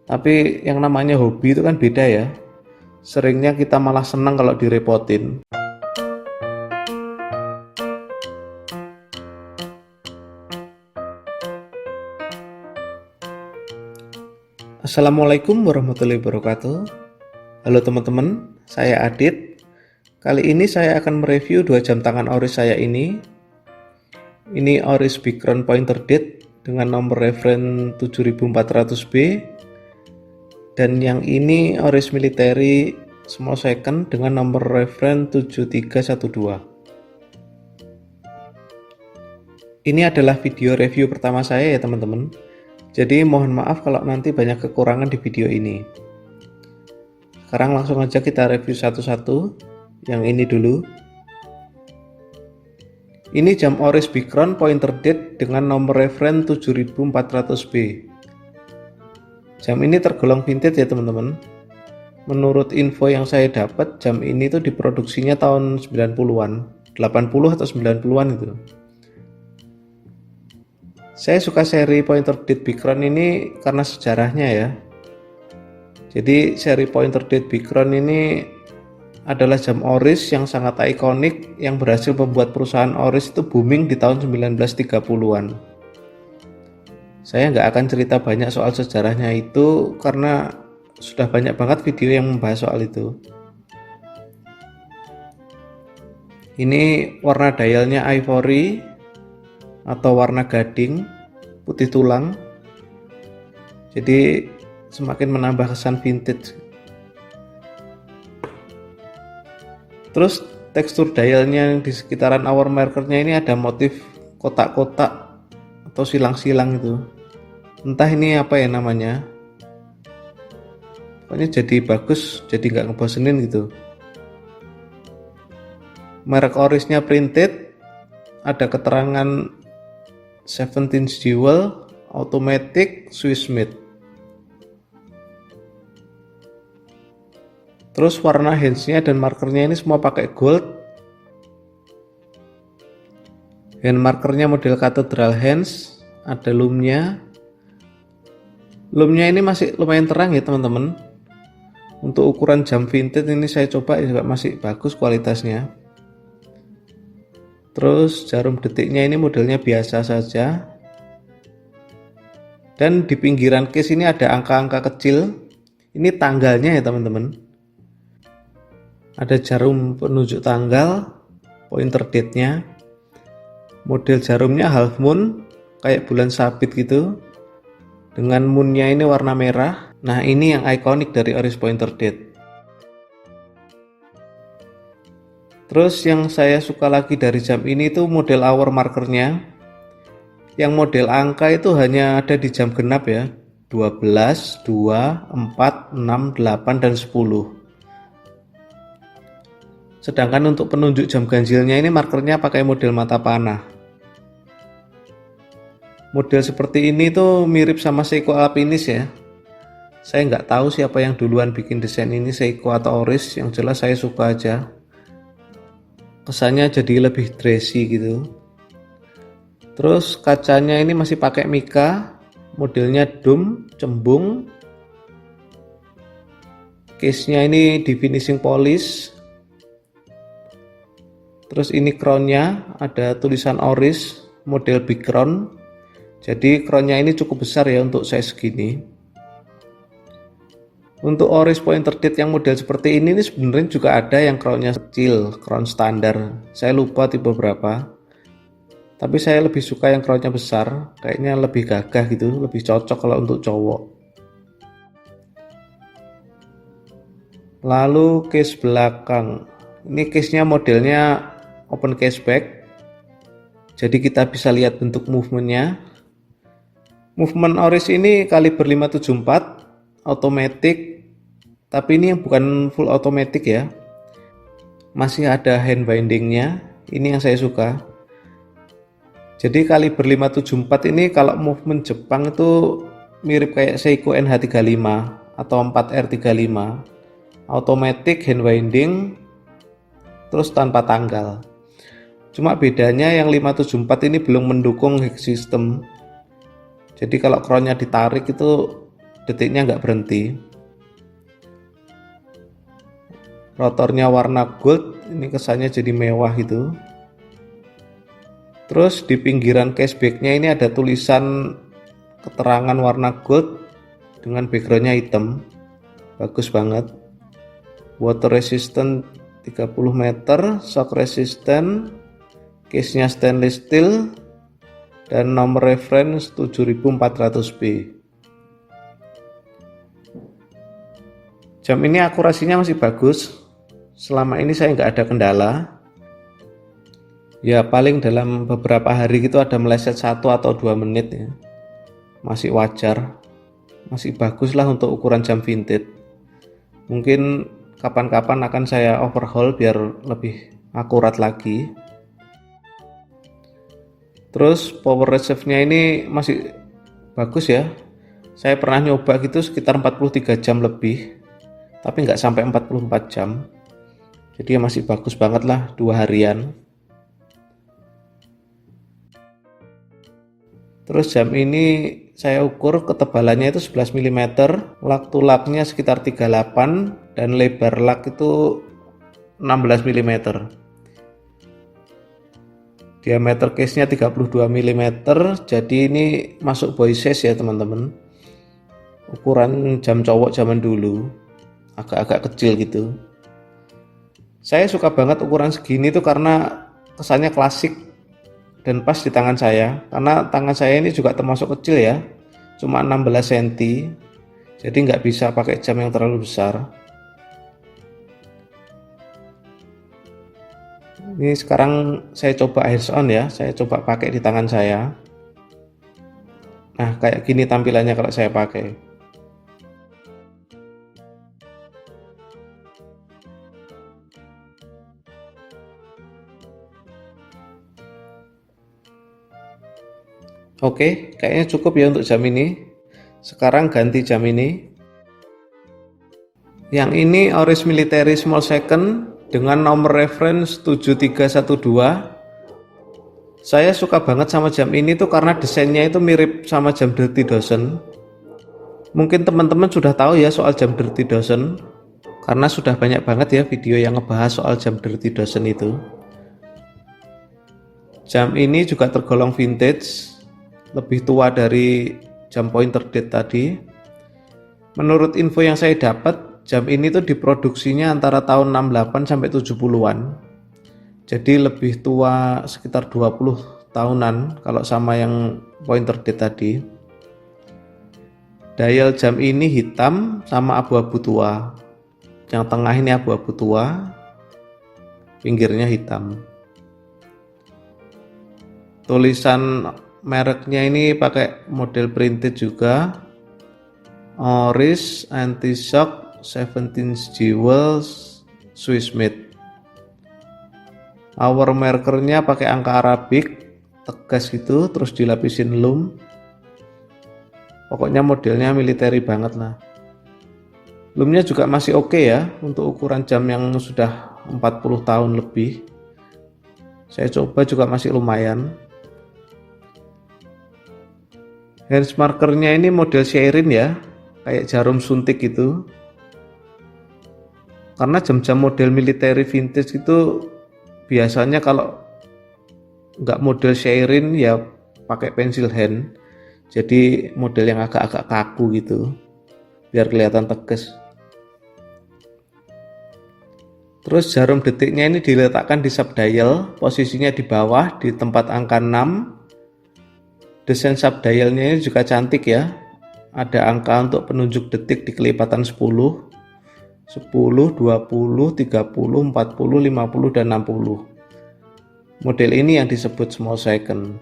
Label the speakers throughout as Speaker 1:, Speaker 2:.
Speaker 1: Tapi yang namanya hobi itu kan beda ya. Seringnya kita malah senang kalau direpotin. Assalamualaikum warahmatullahi wabarakatuh. Halo teman-teman, saya Adit. Kali ini saya akan mereview 2 jam tangan Oris saya ini. Ini Oris Big Crown Pointer Date dengan nomor referen 7400B. Dan yang ini Oris Military Small Second dengan nomor referen 7312. Ini adalah video review pertama saya ya teman-teman. Jadi mohon maaf kalau nanti banyak kekurangan di video ini. Sekarang langsung aja kita review satu-satu. Yang ini dulu. Ini jam Oris Big Crown Pointer Date dengan nomor referen 7400B. Jam ini tergolong vintage ya teman-teman. Menurut info yang saya dapat, jam ini tuh diproduksinya tahun 90-an, 80 atau 90-an itu. Saya suka seri Pointer Date Big Crown ini karena sejarahnya ya. Jadi seri Pointer Date Big Crown ini adalah jam Oris yang sangat ikonik yang berhasil membuat perusahaan Oris itu booming di tahun 1930-an. Saya nggak akan cerita banyak soal sejarahnya itu karena sudah banyak banget video yang membahas soal itu. Ini warna dialnya ivory atau warna gading putih tulang, jadi semakin menambah kesan vintage. Terus tekstur dialnya di sekitaran hour markernya ini ada motif kotak-kotak atau silang-silang itu, entah ini apa ya namanya, pokoknya jadi bagus, jadi nggak ngebosenin gitu. Merek Orisnya printed, ada keterangan 17 jewel, automatic, Swiss made. Terus warna handsnya dan markernya ini semua pakai gold. Hand markernya model Cathedral hands, ada lumnya. Lumnya ini masih lumayan terang ya teman-teman. Untuk ukuran jam vintage ini saya coba juga masih bagus kualitasnya. Terus jarum detiknya ini modelnya biasa saja. Dan di pinggiran case ini ada angka-angka kecil. Ini tanggalnya ya teman-teman. Ada jarum penunjuk tanggal, pointer date-nya. Model jarumnya half moon, kayak bulan sabit gitu. Dengan moonnya ini warna merah. Nah ini yang ikonik dari Oris Pointer Date. Terus yang saya suka lagi dari jam ini tuh model hour markernya. Yang model angka itu hanya ada di jam genap ya, 12, 2, 4, 6, 8, dan 10. Sedangkan untuk penunjuk jam ganjilnya ini markernya pakai model mata panah. Model seperti ini tuh mirip sama Seiko Alpinist ya. Saya nggak tahu siapa yang duluan bikin desain ini, Seiko atau Oris, yang jelas saya suka aja. Kesannya jadi lebih dressy gitu. Terus kacanya ini masih pakai Mika, modelnya dome, cembung. Case-nya ini di finishing polish. Terus ini crown-nya ada tulisan Oris, model Big Crown. Jadi crown-nya ini cukup besar ya untuk size segini. Untuk Oris Pointer Date yang model seperti ini sebenarnya juga ada yang crown-nya kecil, crown standar. Saya lupa tipe berapa. Tapi saya lebih suka yang crown-nya besar, kayaknya lebih gagah gitu, lebih cocok kalau untuk cowok. Lalu case belakang. Ini case-nya modelnya open case back. Jadi kita bisa lihat bentuk movement-nya. Movement Oris ini kaliber 574, automatic. Tapi ini yang bukan full automatic ya, masih ada hand bindingnya. Ini yang saya suka. Jadi kaliber 574 ini kalau movement Jepang itu mirip kayak Seiko NH35 atau 4R35, automatic, hand binding, terus tanpa tanggal. Cuma bedanya yang 574 ini belum mendukung hex system. Jadi kalau crownnya ditarik itu detiknya nggak berhenti. Rotornya warna gold, ini kesannya jadi mewah gitu. Terus di pinggiran casebacknya ini ada tulisan keterangan warna gold dengan backgroundnya hitam, bagus banget. Water resistant 30 meter, shock resistant, case-nya stainless steel, dan nomor reference 7400B. Jam ini akurasinya masih bagus, selama ini saya nggak ada kendala. Ya paling dalam beberapa hari gitu ada meleset 1 atau 2 menit ya, masih wajar, masih bagus lah untuk ukuran jam vintage. Mungkin kapan-kapan akan saya overhaul biar lebih akurat lagi. Terus power reserve-nya ini masih bagus ya, saya pernah nyoba gitu sekitar 43 jam lebih, tapi nggak sampai 44 jam, jadi ya masih bagus banget lah 2 harian. Terus jam ini saya ukur ketebalannya itu 11 mm, lak to laknya sekitar 38, dan lebar lak itu 16 mm. Diameter case-nya 32 mm, jadi ini masuk boy size ya teman-teman. Ukuran jam cowok zaman dulu, agak-agak kecil gitu. Saya suka banget ukuran segini tuh karena kesannya klasik dan pas di tangan saya, karena tangan saya ini juga termasuk kecil ya, cuma 16 cm, jadi nggak bisa pakai jam yang terlalu besar. Ini sekarang saya coba hands on ya, saya coba pakai di tangan saya. Nah kayak gini tampilannya kalau saya pakai. Oke, kayaknya cukup ya untuk jam ini. Sekarang ganti jam ini. Yang ini Oris Military Small Second dengan nomor reference 7312. Saya suka banget sama jam ini tuh karena desainnya itu mirip sama jam Dirty Dozen. Mungkin teman-teman sudah tahu ya soal jam Dirty Dozen, karena sudah banyak banget ya video yang ngebahas soal jam Dirty Dozen itu. Jam ini juga tergolong vintage, lebih tua dari jam pointer date tadi. Menurut info yang saya dapat, jam ini tuh diproduksinya antara tahun 68 sampai 70-an. Jadi lebih tua sekitar 20 tahunan kalau sama yang pointer date tadi. Dial jam ini hitam sama abu-abu tua. Yang tengah ini abu-abu tua, pinggirnya hitam. Tulisan mereknya ini pakai model printed juga, Oris Anti-Shock 17 Jewels Swiss made. Hour markernya pakai angka Arabik tegas gitu, terus dilapisin loom. Pokoknya modelnya military banget lah. Loomnya juga masih oke ya untuk ukuran jam yang sudah 40 tahun lebih. Saya coba juga masih lumayan. Hands markernya ini model Sherin ya, kayak jarum suntik gitu. Karena jam-jam model military vintage itu biasanya kalau nggak model Sherin ya pakai pensil hand, jadi model yang agak-agak kaku gitu, biar kelihatan tegas. Terus jarum detiknya ini diletakkan di subdial, posisinya di bawah di tempat angka 6. Desain subdialnya ini juga cantik ya, ada angka untuk penunjuk detik di kelipatan 10, 20, 30, 40, 50, 50, dan 60. Model ini yang disebut small second.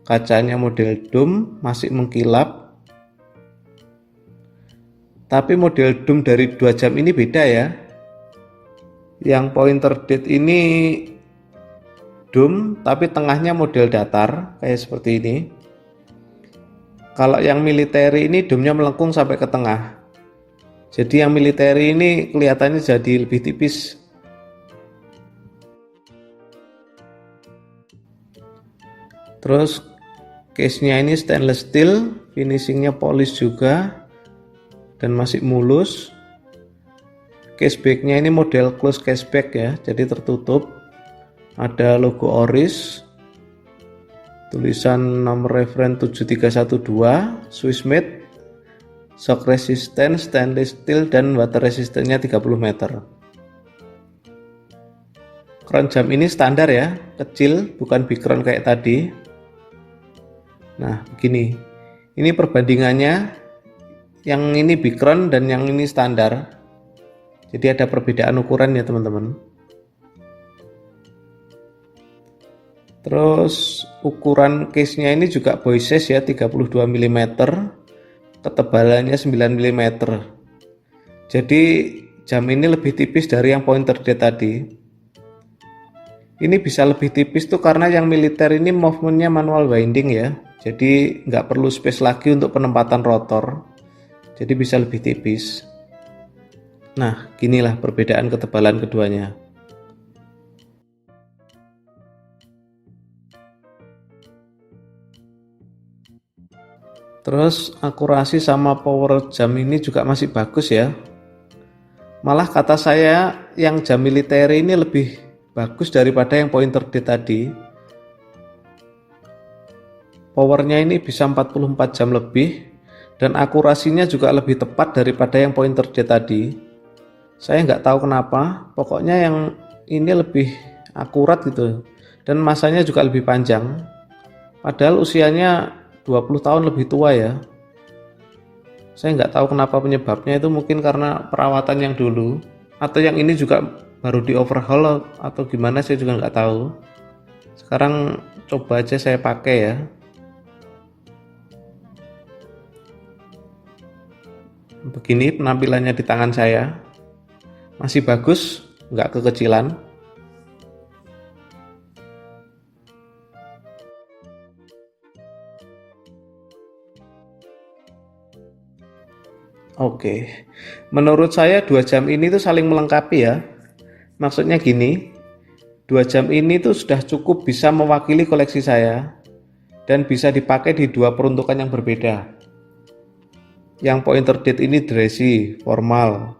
Speaker 1: Kacanya model dome masih mengkilap. Tapi model dome dari 2 jam ini beda ya. Yang pointer date ini dome tapi tengahnya model datar kayak seperti ini. Kalau yang military ini dome-nya melengkung sampai ke tengah. Jadi yang military ini kelihatannya jadi lebih tipis. Terus Case-nya ini stainless steel, finishingnya polish juga dan masih mulus. Caseback-nya ini model close caseback ya, jadi tertutup. Ada logo Oris, tulisan nomor referen 7312, Swiss made, shock resistant, stainless steel, dan water resistance-nya 30 meter. Crown jam ini standar ya, kecil, bukan big crown kayak tadi. Nah begini, ini perbandingannya, yang ini big crown dan yang ini standar. Jadi ada perbedaan ukuran ya teman-teman. Terus ukuran case-nya ini juga boy size ya, 32 mm, ketebalannya 9 mm. Jadi jam ini lebih tipis dari yang pointer date tadi. Ini bisa lebih tipis tuh karena yang militer ini movementnya manual winding ya, jadi nggak perlu space lagi untuk penempatan rotor, jadi bisa lebih tipis. Nah, ginilah perbedaan ketebalan keduanya. Terus akurasi sama power jam ini juga masih bagus ya. Malah kata saya yang jam militer ini lebih bagus daripada yang pointer date tadi. Powernya ini bisa 44 jam lebih dan akurasinya juga lebih tepat daripada yang pointer date tadi. Saya nggak tahu kenapa, pokoknya yang ini lebih akurat gitu dan masanya juga lebih panjang. Padahal usianya 20 tahun lebih tua ya. Saya nggak tahu kenapa penyebabnya, itu mungkin karena perawatan yang dulu atau yang ini juga baru di overhaul atau gimana, saya juga nggak tahu. Sekarang coba aja saya pakai ya. Begini penampilannya di tangan saya. Masih bagus, nggak kekecilan. Oke, menurut saya 2 jam ini tuh saling melengkapi ya. Maksudnya gini, 2 jam ini tuh sudah cukup bisa mewakili koleksi saya dan bisa dipakai di 2 peruntukan yang berbeda. Yang pointer date ini dressy, formal.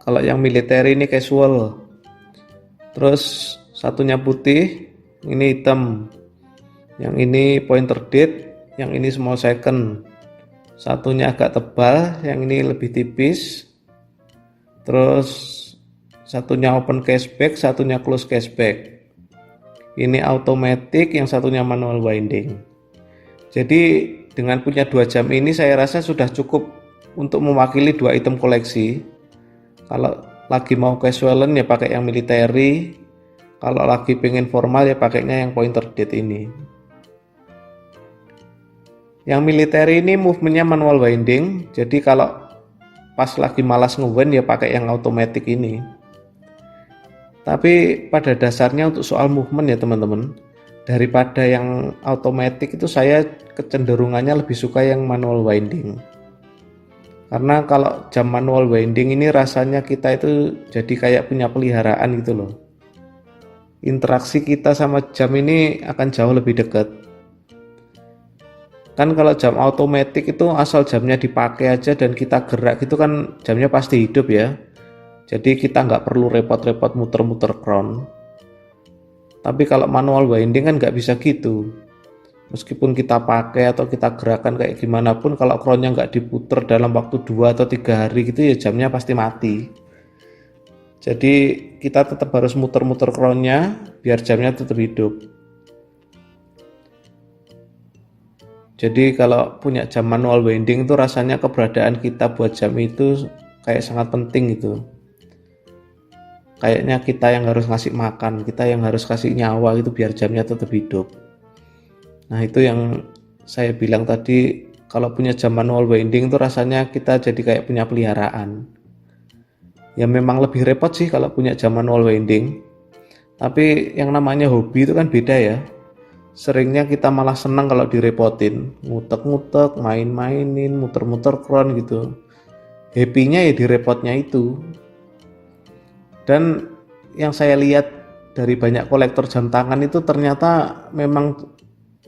Speaker 1: Kalau yang militer ini casual. Terus satunya putih, ini hitam. Yang ini pointer date, yang ini small second. Satunya agak tebal, yang ini lebih tipis. Terus satunya open caseback, satunya close caseback. Ini automatic, yang satunya manual winding. Jadi dengan punya 2 jam ini saya rasa sudah cukup untuk mewakili 2 item koleksi. Kalau lagi mau casualan ya pakai yang military, kalau lagi pengen formal ya pakainya yang pointer date ini. Yang military ini movementnya manual winding, jadi kalau pas lagi malas ngewind ya pakai yang automatic ini. Tapi pada dasarnya untuk soal movement ya teman-teman, daripada yang automatic itu saya kecenderungannya lebih suka yang manual winding. Karena kalau jam manual winding ini rasanya kita itu jadi kayak punya peliharaan gitu loh. Interaksi kita sama jam ini akan jauh lebih dekat. Kan kalau jam automatic itu asal jamnya dipakai aja dan kita gerak gitu kan jamnya pasti hidup ya. Jadi kita nggak perlu repot-repot muter-muter crown. Tapi kalau manual winding kan nggak bisa gitu. Meskipun kita pakai atau kita gerakan kayak gimana pun, kalau crownnya nggak diputer dalam waktu 2 atau 3 hari gitu ya jamnya pasti mati. Jadi kita tetap harus muter-muter crownnya biar jamnya tetap hidup. Jadi kalau punya jam manual winding itu rasanya keberadaan kita buat jam itu kayak sangat penting gitu. Kayaknya kita yang harus ngasih makan, kita yang harus kasih nyawa gitu biar jamnya tetap hidup. Nah itu yang saya bilang tadi, kalau punya jam manual winding tuh rasanya kita jadi kayak punya peliharaan. Ya memang lebih repot sih kalau punya jam manual winding. Tapi yang namanya hobi itu kan beda ya. Seringnya kita malah senang kalau direpotin, ngutek-ngutek, main-mainin, muter-muter crown gitu. Happy-nya ya direpotnya itu. Dan yang saya lihat dari banyak kolektor jam tangan itu ternyata memang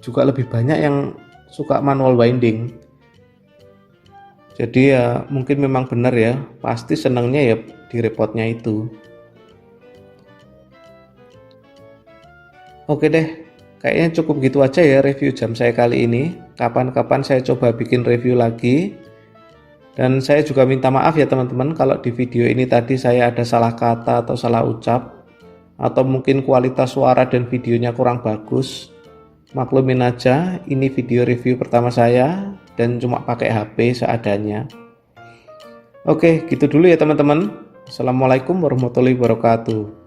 Speaker 1: juga lebih banyak yang suka manual winding. Jadi ya mungkin memang benar ya, pasti senangnya ya di repotnya itu. Oke deh, kayaknya cukup gitu aja ya review jam saya kali ini. Kapan-kapan saya coba bikin review lagi. Dan saya juga minta maaf ya teman-teman kalau di video ini tadi saya ada salah kata atau salah ucap, atau mungkin kualitas suara dan videonya kurang bagus. Maklumin aja, ini video review pertama saya dan cuma pakai HP seadanya. Oke, gitu dulu ya teman-teman. Assalamualaikum warahmatullahi wabarakatuh.